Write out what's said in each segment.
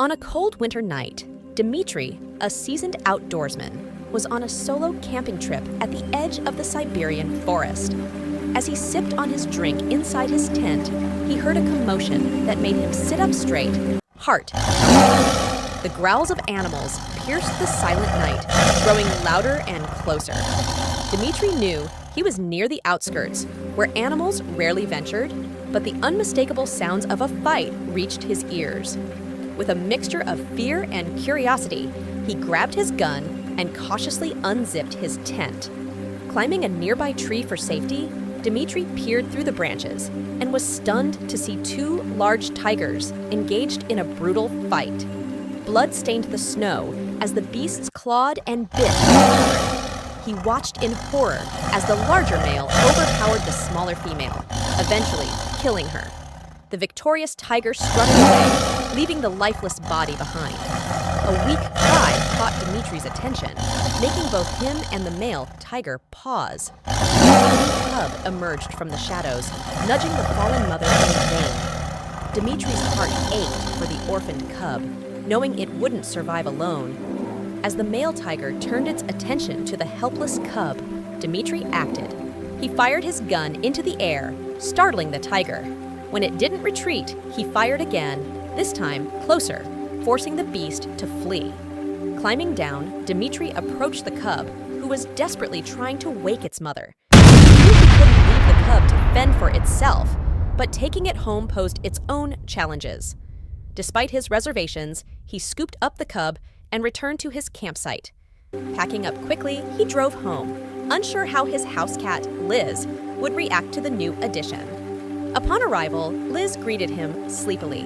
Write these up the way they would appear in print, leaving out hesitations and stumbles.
On a cold winter night, Dmitri, a seasoned outdoorsman, was on a solo camping trip at the edge of the Siberian forest. As he sipped on his drink inside his tent, he heard a commotion that made him sit up straight, heart. The growls of animals pierced the silent night, growing louder and closer. Dmitri knew he was near the outskirts, where animals rarely ventured, but the unmistakable sounds of a fight reached his ears. With a mixture of fear and curiosity, he grabbed his gun and cautiously unzipped his tent. Climbing a nearby tree for safety, Dmitri peered through the branches and was stunned to see two large tigers engaged in a brutal fight. Blood stained the snow as the beasts clawed and bit each other. He watched in horror as the larger male overpowered the smaller female, eventually killing her. The victorious tiger strutted away, leaving the lifeless body behind. A weak cry caught Dmitri's attention, making both him and the male tiger pause. A cub emerged from the shadows, nudging the fallen mother in vain. Dmitri's heart ached for the orphaned cub, knowing it wouldn't survive alone. As the male tiger turned its attention to the helpless cub, Dmitri acted. He fired his gun into the air, startling the tiger. When it didn't retreat, he fired again, this time closer, forcing the beast to flee. Climbing down, Dmitri approached the cub, who was desperately trying to wake its mother. He knew he couldn't leave the cub to fend for itself, but taking it home posed its own challenges. Despite his reservations, he scooped up the cub and returned to his campsite. Packing up quickly, he drove home, unsure how his house cat, Liz, would react to the new addition. Upon arrival, Liz greeted him sleepily.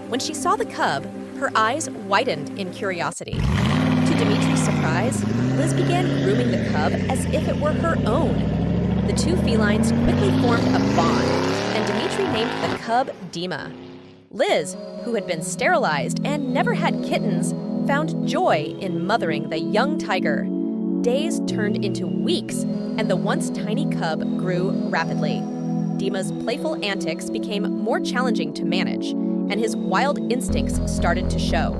When she saw the cub, her eyes widened in curiosity. To Dmitri's surprise, Liz began grooming the cub as if it were her own. The two felines quickly formed a bond, and Dmitri named the cub Dima. Liz, who had been sterilized and never had kittens, found joy in mothering the young tiger. Days turned into weeks, and the once tiny cub grew rapidly. Dima's playful antics became more challenging to manage, and his wild instincts started to show.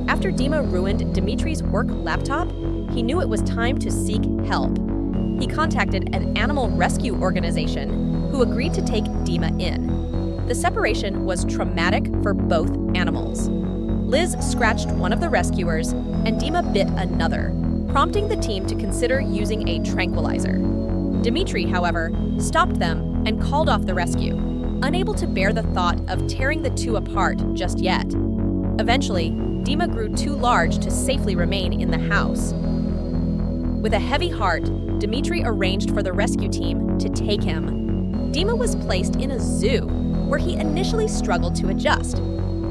After Dima ruined Dmitri's work laptop, he knew it was time to seek help. He contacted an animal rescue organization who agreed to take Dima in. The separation was traumatic for both animals. Liz scratched one of the rescuers, and Dima bit another, prompting the team to consider using a tranquilizer. Dmitri, however, stopped them and called off the rescue, unable to bear the thought of tearing the two apart just yet. Eventually, Dima grew too large to safely remain in the house. With a heavy heart, Dmitri arranged for the rescue team to take him. Dima was placed in a zoo, where he initially struggled to adjust.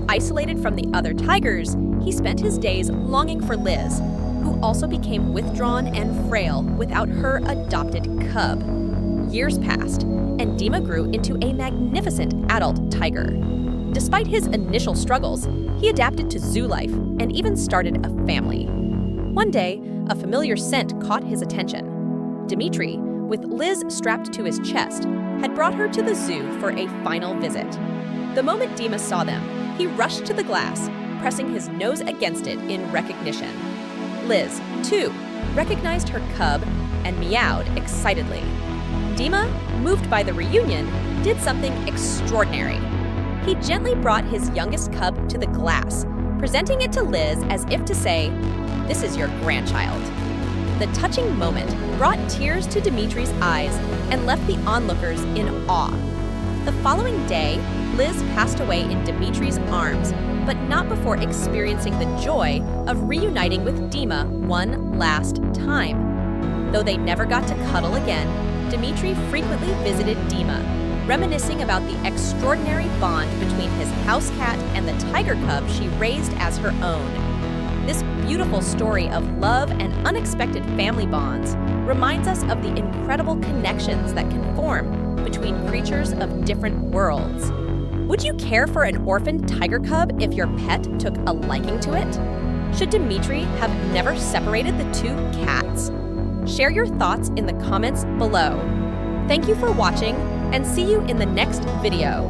Isolated from the other tigers, he spent his days longing for Liz, who also became withdrawn and frail without her adopted cub. Years passed, and Dima grew into a magnificent adult tiger. Despite his initial struggles, he adapted to zoo life and even started a family. One day, a familiar scent caught his attention. Dmitri, with Liz strapped to his chest, had brought her to the zoo for a final visit. The moment Dima saw them, he rushed to the glass, pressing his nose against it in recognition. Liz, too, recognized her cub and meowed excitedly. Dima, moved by the reunion, did something extraordinary. He gently brought his youngest cub to the glass, presenting it to Liz as if to say, "This is your grandchild." The touching moment brought tears to Dmitri's eyes and left the onlookers in awe. The following day, Liz passed away in Dmitri's arms, but not before experiencing the joy of reuniting with Dima one last time. Though they never got to cuddle again, Dmitri frequently visited Dima, reminiscing about the extraordinary bond between his house cat and the tiger cub she raised as her own. This beautiful story of love and unexpected family bonds reminds us of the incredible connections that can form between creatures of different worlds. Would you care for an orphaned tiger cub if your pet took a liking to it? Should Dmitri have never separated the two cats? Share your thoughts in the comments below. Thank you for watching, and see you in the next video.